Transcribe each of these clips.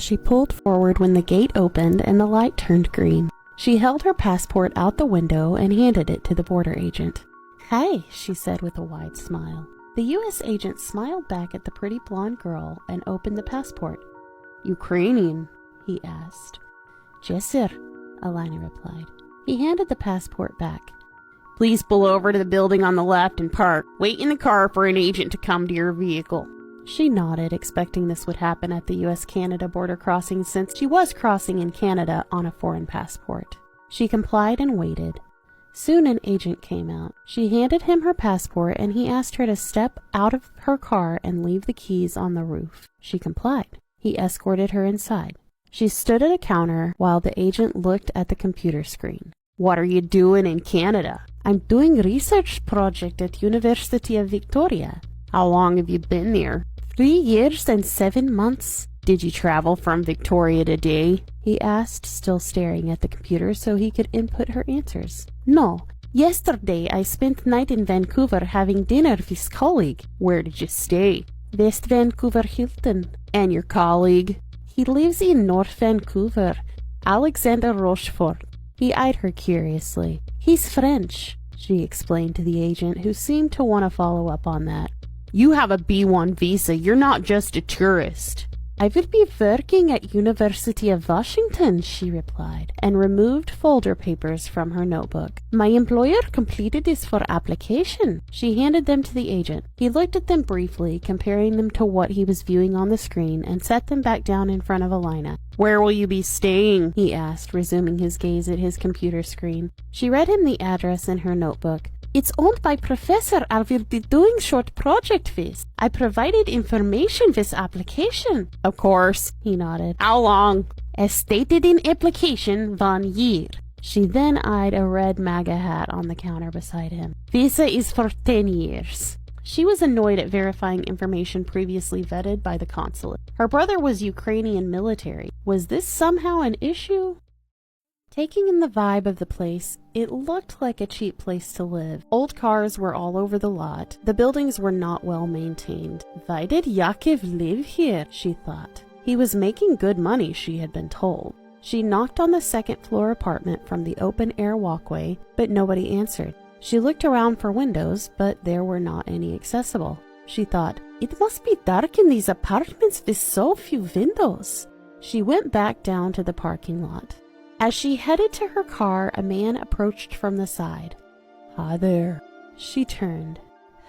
She pulled forward when the gate opened and the light turned green. She held her passport out the window and handed it to the border agent. "Hi," she said with a wide smile. The U.S. agent smiled back at the pretty blonde girl and opened the passport. "Ukrainian?" he asked. "Yes, sir," Alina replied. He handed the passport back. "Please pull over to the building on the left and park. Wait in the car for an agent to come to your vehicle." She nodded, expecting this would happen at the U.S.-Canada border crossing since she was crossing in Canada on a foreign passport. She complied and waited. Soon an agent came out. She handed him her passport and he asked her to step out of her car and leave the keys on the roof. She complied. He escorted her inside. She stood at a counter while the agent looked at the computer screen. "What are you doing in Canada?" "I'm doing a research project at University of Victoria." "How long have you been there?" 3 years and 7 months. "Did you travel from Victoria today?" he asked, still staring at the computer so he could input her answers. "No. Yesterday I spent night in Vancouver having dinner with his colleague." "Where did you stay?" "West Vancouver Hilton." "And your colleague?" "He lives in North Vancouver. Alexander Rochefort." He eyed her curiously. "He's French," she explained to the agent, who seemed to want to follow up on that. "You have a B1 visa. You're not just a tourist." "I will be working at University of Washington," she replied, and removed folder papers from her notebook. "My employer completed this for application." She handed them to the agent. He looked at them briefly, comparing them to what he was viewing on the screen, and set them back down in front of Alina. "Where will you be staying?" he asked, resuming his gaze at his computer screen. She read him the address in her notebook. "It's owned by professor I will be doing short project with. I provided information with application." "Of course," he nodded. "How long?" "As stated in application, 1 year." She then eyed a red MAGA hat on the counter beside him. "Visa is for 10 years. She was annoyed at verifying information previously vetted by the consulate. Her brother was Ukrainian military. Was this somehow an issue? Taking in the vibe of the place, it looked like a cheap place to live. Old cars were all over the lot. The buildings were not well maintained. Why did Yakov live here, she thought. He was making good money, she had been told. She knocked on the second-floor apartment from the open-air walkway, but nobody answered. She looked around for windows, but there were not any accessible. She thought, it must be dark in these apartments with so few windows. She went back down to the parking lot. As she headed to her car, a man approached from the side. "Hi there." She turned.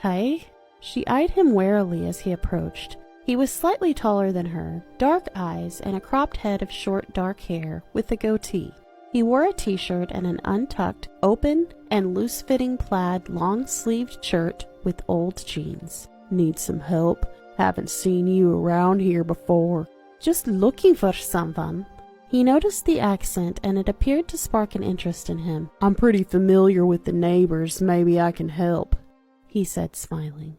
"Hi?" She eyed him warily as he approached. He was slightly taller than her, dark eyes and a cropped head of short dark hair with a goatee. He wore a t-shirt and an untucked, open, and loose-fitting plaid long-sleeved shirt with old jeans. "Need some help? Haven't seen you around here before." "Just looking for someone." He noticed the accent, and it appeared to spark an interest in him. "I'm pretty familiar with the neighbors. Maybe I can help," he said, smiling.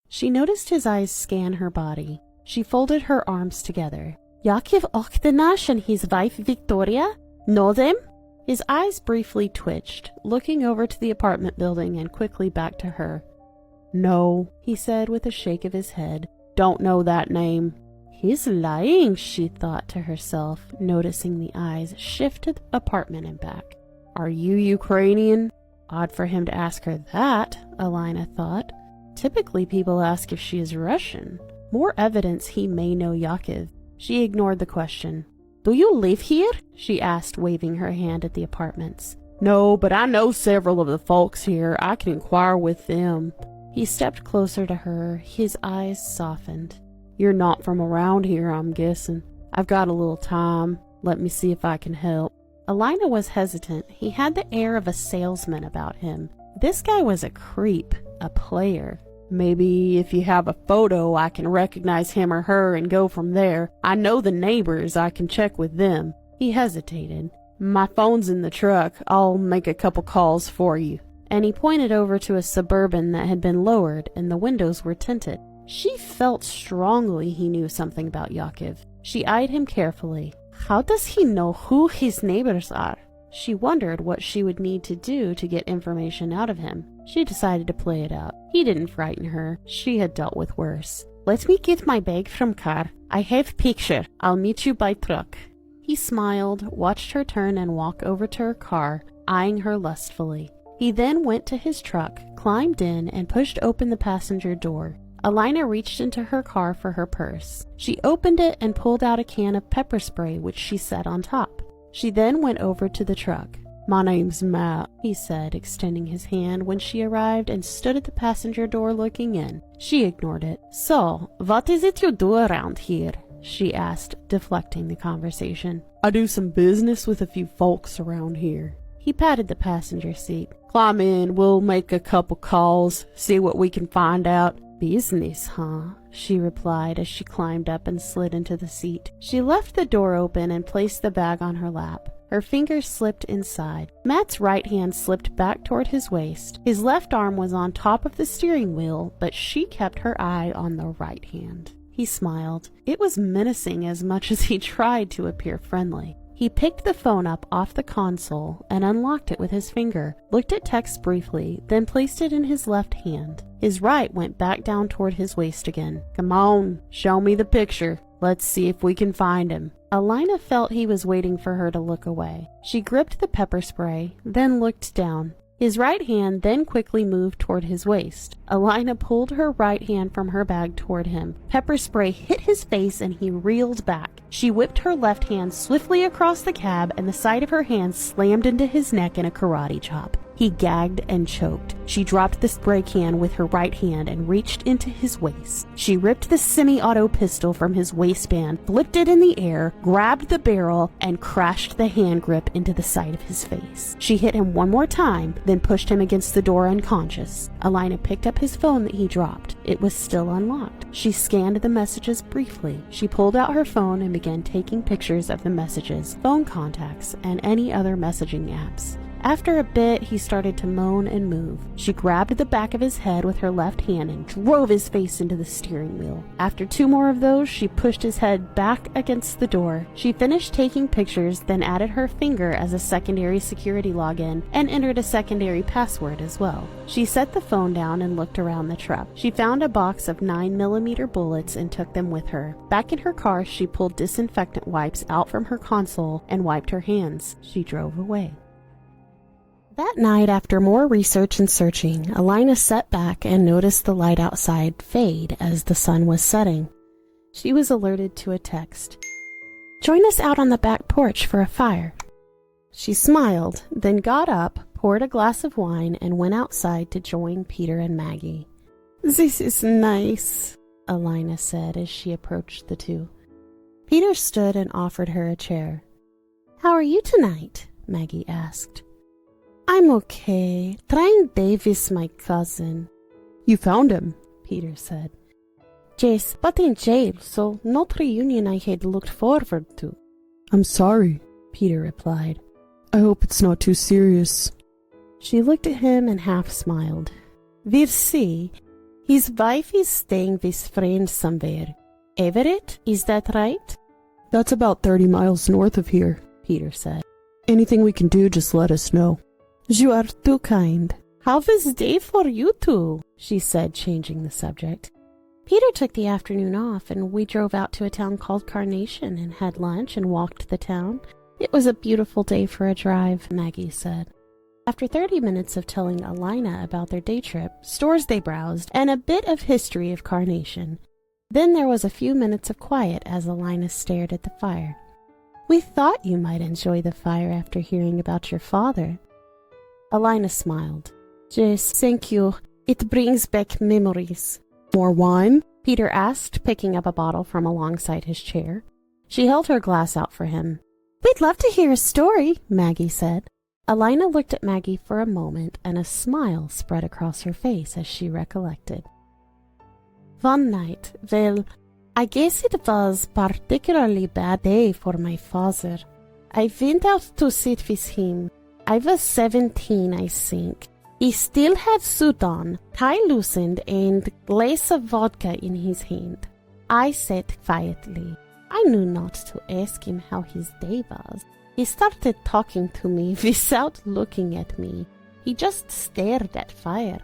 She noticed his eyes scan her body. She folded her arms together. "Yakov Okhtanash and his wife Victoria? Know them?" His eyes briefly twitched, looking over to the apartment building and quickly back to her. "No," he said with a shake of his head. "Don't know that name." He's lying, she thought to herself, noticing the eyes shift to the apartment and back. "Are you Ukrainian?" Odd for him to ask her that, Alina thought. Typically people ask if she is Russian. More evidence he may know Yakov. She ignored the question. "Do you live here?" she asked, waving her hand at the apartments. "No, but I know several of the folks here. I can inquire with them." He stepped closer to her, his eyes softened. "You're not from around here, I'm guessing. I've got a little time. Let me see if I can help." Alina was hesitant. He had the air of a salesman about him. This guy was a creep, a player. "Maybe if you have a photo, I can recognize him or her and go from there. I know the neighbors. I can check with them." He hesitated. "My phone's in the truck. I'll make a couple calls for you." And he pointed over to a Suburban that had been lowered and the windows were tinted. She felt strongly he knew something about Yakov. She eyed him carefully. "How does he know who his neighbors are?" She wondered what she would need to do to get information out of him. She decided to play it up. He didn't frighten her. She had dealt with worse. "Let me get my bag from car. I have picture. I'll meet you by truck." He smiled, watched her turn and walk over to her car, eyeing her lustfully. He then went to his truck, climbed in, and pushed open the passenger door. Alina reached into her car for her purse. She opened it and pulled out a can of pepper spray, which she set on top. She then went over to the truck. "My name's Matt," he said, extending his hand when she arrived and stood at the passenger door looking in. She ignored it. "So, what is it you do around here?" she asked, deflecting the conversation. "I do some business with a few folks around here." He patted the passenger seat. "Climb in, we'll make a couple calls, see what we can find out." "Business, huh?" she replied as she climbed up and slid into the seat. She left the door open and placed the bag on her lap. Her fingers slipped inside. Matt's right hand slipped back toward his waist. His left arm was on top of the steering wheel, but she kept her eye on the right hand. He smiled. It was menacing as much as he tried to appear friendly. He picked the phone up off the console and unlocked it with his finger, looked at text briefly, then placed it in his left hand. His right went back down toward his waist again. "Come on, show me the picture. Let's see if we can find him." Alina felt he was waiting for her to look away. She gripped the pepper spray, then looked down. His right hand then quickly moved toward his waist. Alina pulled her right hand from her bag toward him. Pepper spray hit his face and he reeled back. She whipped her left hand swiftly across the cab and the side of her hand slammed into his neck in a karate chop. He gagged and choked. She dropped the spray can with her right hand and reached into his waist. She ripped the semi-auto pistol from his waistband, flipped it in the air, grabbed the barrel, and crashed the hand grip into the side of his face. She hit him one more time, then pushed him against the door unconscious. Alina picked up his phone that he dropped. It was still unlocked. She scanned the messages briefly. She pulled out her phone and began taking pictures of the messages, phone contacts, and any other messaging apps. After a bit, he started to moan and move. She grabbed the back of his head with her left hand and drove his face into the steering wheel. After 2 more of those, she pushed his head back against the door. She finished taking pictures, then added her finger as a secondary security login and entered a secondary password as well. She set the phone down and looked around the truck. She found a box of 9mm bullets and took them with her. Back in her car, she pulled disinfectant wipes out from her console and wiped her hands. She drove away. That night, after more research and searching, Alina sat back and noticed the light outside fade as the sun was setting. She was alerted to a text. "Join us out on the back porch for a fire." She smiled, then got up, poured a glass of wine, and went outside to join Peter and Maggie. "This is nice," Alina said as she approached the two. Peter stood and offered her a chair. "How are you tonight?" Maggie asked. "I'm okay. Trying Davis, my cousin." "You found him," Peter said. "Yes, but in jail, so not reunion I had looked forward to." "I'm sorry," Peter replied. "I hope it's not too serious." She looked at him and half smiled. "We'll see. His wife is staying with friends somewhere. Everett, is that right?" "That's about 30 miles north of here," Peter said. "Anything we can do, just let us know." "You are too kind. How was the day for you two?" she said, changing the subject. Peter took the afternoon off, and we drove out to a town called Carnation and had lunch and walked the town. It was a beautiful day for a drive, Maggie said. After 30 minutes of telling Alina about their day trip, stores they browsed, and a bit of history of Carnation, then there was a few minutes of quiet as Alina stared at the fire. "We thought you might enjoy the fire after hearing about your father." Alina smiled. "Yes, thank you. It brings back memories." "More wine?" Peter asked, picking up a bottle from alongside his chair. She held her glass out for him. "We'd love to hear a story," Maggie said. Alina looked at Maggie for a moment, and a smile spread across her face as she recollected. "One night, well, I guess it was a particularly bad day for my father. I went out to sit with him. I was 17, I think. He still had suit on, tie loosened, and glass of vodka in his hand. I sat quietly. I knew not to ask him how his day was. He started talking to me without looking at me. He just stared at fire.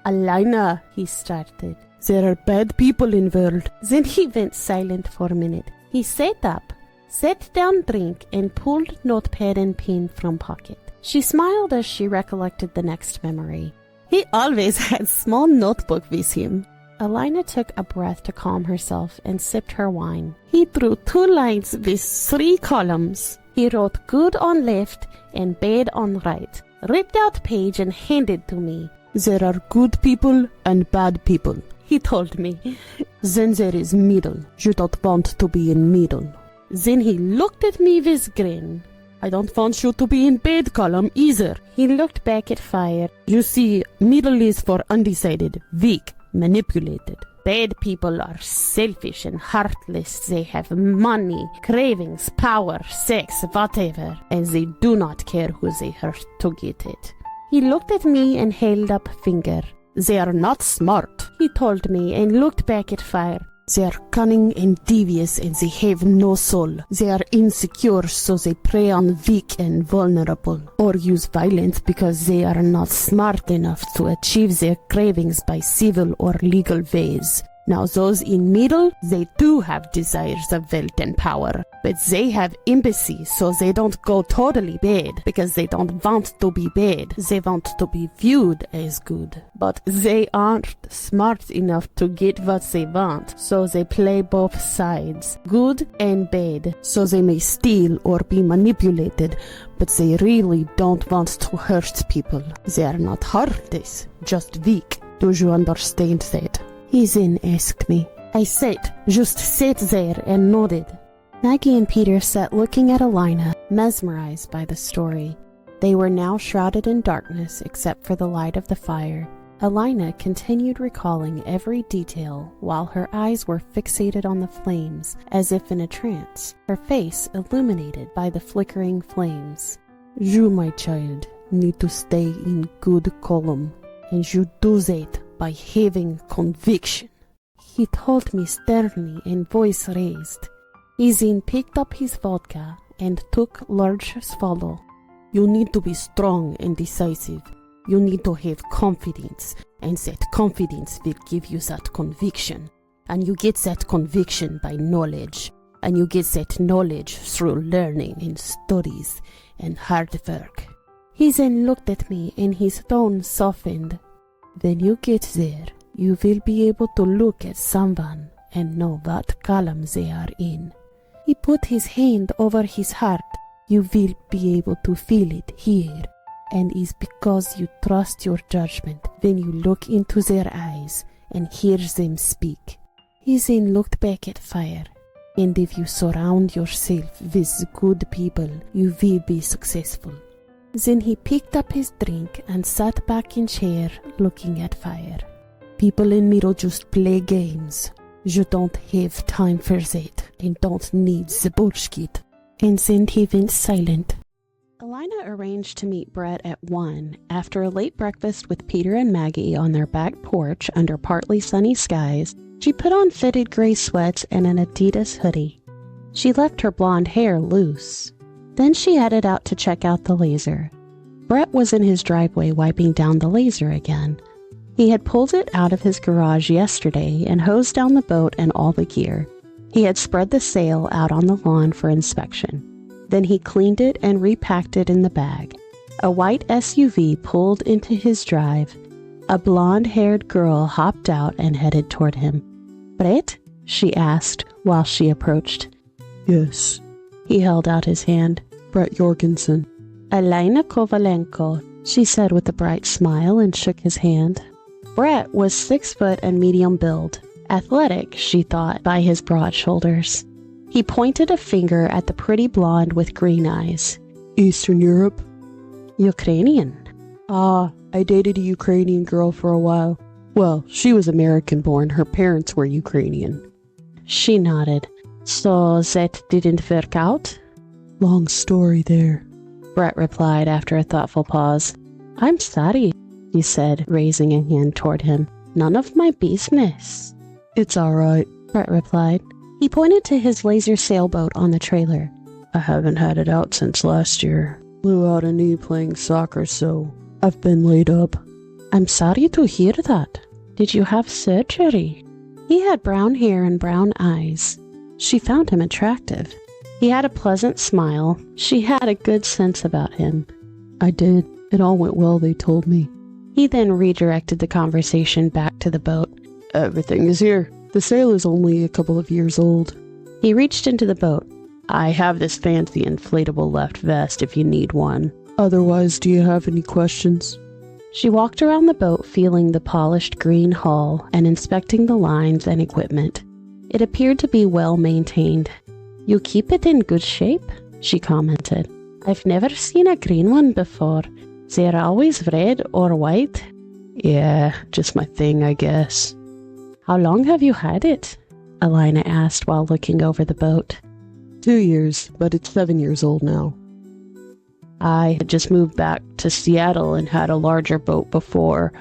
"Alina," he started, "there are bad people in world." Then he went silent for a minute. He sat up, set down drink, and pulled notepad and pen from pocket. She smiled as she recollected the next memory. He always had small notebook with him. Alina took a breath to calm herself and sipped her wine. He drew 2 lines with 3 columns. He wrote good on left and bad on right, ripped out page and handed to me. "There are good people and bad people," he told me. "Then there is middle. You don't want to be in middle." Then he looked at me with grin. "I don't want you to be in bad column either." He looked back at fire. "You see, middle is for undecided, weak, manipulated. Bad people are selfish and heartless. They have money, cravings, power, sex, whatever, and they do not care who they hurt to get it." He looked at me and held up a finger. "They are not smart," he told me, and looked back at fire. "They are cunning and devious, and they have no soul. They are insecure, so they prey on weak and vulnerable, or use violence because they are not smart enough to achieve their cravings by civil or legal ways. Now those in middle, they do have desires of wealth and power, but they have empathy, so they don't go totally bad because they don't want to be bad. They want to be viewed as good. But they aren't smart enough to get what they want, so they play both sides, good and bad, so they may steal or be manipulated, but they really don't want to hurt people. They are not heartless, just weak. Do you understand that?" He then asked me. I just sat there and nodded. Maggie and Peter sat looking at Alina, mesmerized by the story. They were now shrouded in darkness except for the light of the fire. Alina continued recalling every detail while her eyes were fixated on the flames, as if in a trance, her face illuminated by the flickering flames. "You, my child, need to stay in good column, and you do that by having conviction," he told me sternly and voice raised. He then picked up his vodka and took large swallow. "You need to be strong and decisive. You need to have confidence, and that confidence will give you that conviction. And you get that conviction by knowledge, and you get that knowledge through learning and studies and hard work." He then looked at me and his tone softened. "When you get there, you will be able to look at someone and know what column they are in." He put his hand over his heart. "You will be able to feel it here, and it's because you trust your judgment when you look into their eyes and hear them speak." He then looked back at fire. "And if you surround yourself with good people, you will be successful." Then he picked up his drink and sat back in chair looking at fire. "People in middle just play games. You don't have time for that and don't need the bullshit." And then he went silent. Alina arranged to meet Brett at 1 after a late breakfast with Peter and Maggie on their back porch under partly sunny skies. She put on fitted gray sweats and an Adidas hoodie. She left her blonde hair loose. Then she headed out to check out the laser. Brett was in his driveway wiping down the laser again. He had pulled it out of his garage yesterday and hosed down the boat and all the gear. He had spread the sail out on the lawn for inspection. Then he cleaned it and repacked it in the bag. A white SUV pulled into his drive. A blonde-haired girl hopped out and headed toward him. "Brett?" she asked while she approached. "Yes." He held out his hand. "Brett Jorgensen." "Alina Kovalenko," she said with a bright smile and shook his hand. Brett was 6 foot and medium build. Athletic, she thought, by his broad shoulders. He pointed a finger at the pretty blonde with green eyes. "Eastern Europe." "Ukrainian." "Ah, I dated a Ukrainian girl for a while. Well, she was American-born. Her parents were Ukrainian." She nodded. "So that didn't work out?" "Long story there," Brett replied after a thoughtful pause. "I'm sorry," he said, raising a hand toward him. "None of my business." "It's all right," Brett replied. He pointed to his laser sailboat on the trailer. I haven't had it out since last year. Blew out a knee playing soccer, so I've been laid up. I'm sorry to hear that. Did you have surgery? He had brown hair and brown eyes. She found him attractive. He had a pleasant smile. She had a good sense about him. I did. It all went well, they told me. He then redirected the conversation back to the boat. Everything is here. The sail is only a couple of years old. He reached into the boat. I have this fancy inflatable left vest if you need one. Otherwise, do you have any questions? She walked around the boat feeling the polished green hull and inspecting the lines and equipment. It appeared to be well maintained. You keep it in good shape, she commented. I've never seen a green one before. They're always red or white. Yeah, just my thing, I guess. How long have you had it? Alina asked while looking over the boat. 2 years, but it's 7 years old now. I had just moved back to Seattle and had a larger boat before.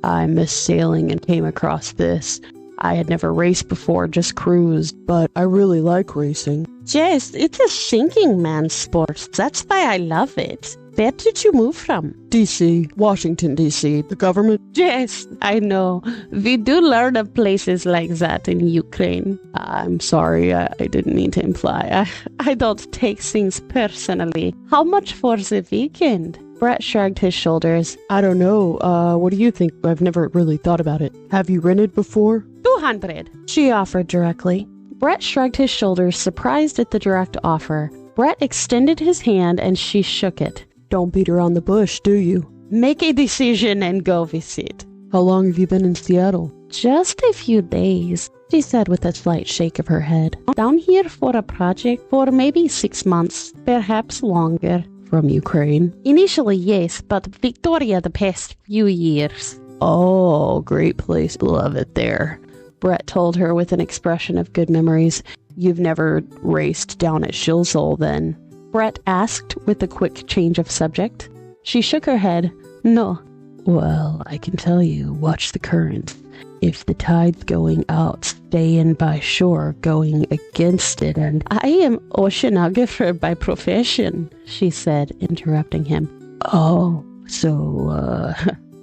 I missed sailing and came across this. I had never raced before, just cruised, but I really like racing. Yes, it's a thinking man's sport. That's why I love it. Where did you move from? D.C., Washington, D.C., the government. Yes, I know. We do learn of places like that in Ukraine. I'm sorry, I didn't mean to imply. I don't take things personally. How much for the weekend? Brett shrugged his shoulders. I don't know. What do you think? I've never really thought about it. Have you rented before? 200, she offered directly. Brett shrugged his shoulders, surprised at the direct offer. Brett extended his hand and she shook it. Don't beat around the bush, do you? Make a decision and go visit. How long have you been in Seattle? Just a few days, she said with a slight shake of her head. Down here for a project for maybe 6 months, perhaps longer. From Ukraine? Initially, yes, but Victoria the past few years. Oh, great place. Love it there. Brett told her with an expression of good memories. You've never raced down at Shilsol then? Brett asked with a quick change of subject. She shook her head. No. Well, I can tell you, watch the currents. If the tide's going out, stay in by shore, going against it, and... I am oceanographer by profession, she said, interrupting him. Oh, so,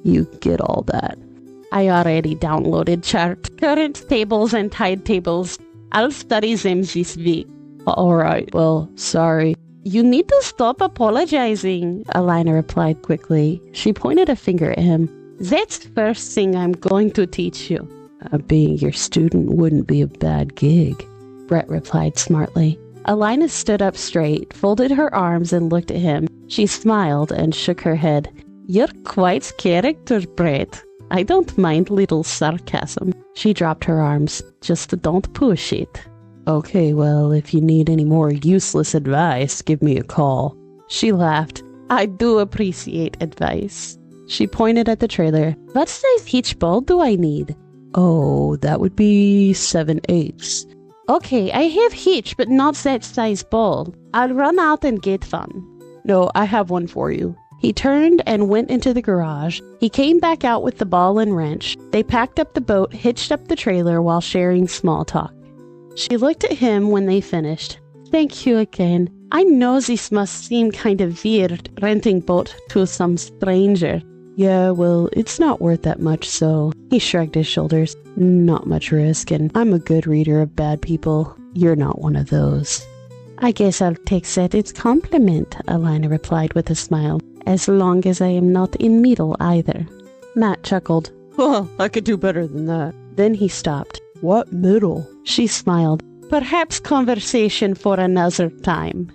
you get all that. I already downloaded chart, current tables, and tide tables. I'll study them this week. All right, well, sorry. You need to stop apologizing, Alina replied quickly. She pointed a finger at him. That's the first thing I'm going to teach you. Being your student wouldn't be a bad gig, Brett replied smartly. Alina stood up straight, folded her arms, and looked at him. She smiled and shook her head. You're quite character, Brett. I don't mind little sarcasm. She dropped her arms. Just don't push it. Okay, well, if you need any more useless advice, give me a call. She laughed. I do appreciate advice. She pointed at the trailer. What size hitch ball do I need? Oh, that would be 7/8. Okay, I have hitch, but not that size ball. I'll run out and get one. No, I have one for you. He turned and went into the garage. He came back out with the ball and wrench. They packed up the boat, hitched up the trailer while sharing small talk. She looked at him when they finished. Thank you again. I know this must seem kind of weird, renting boat to some stranger. Yeah, well, it's not worth that much, so... He shrugged his shoulders. Not much risk, and I'm a good reader of bad people. You're not one of those. I guess I'll take that as compliment, Alina replied with a smile, as long as I am not in middle either. Matt chuckled. Well, I could do better than that. Then he stopped. What middle? She smiled. Perhaps conversation for another time.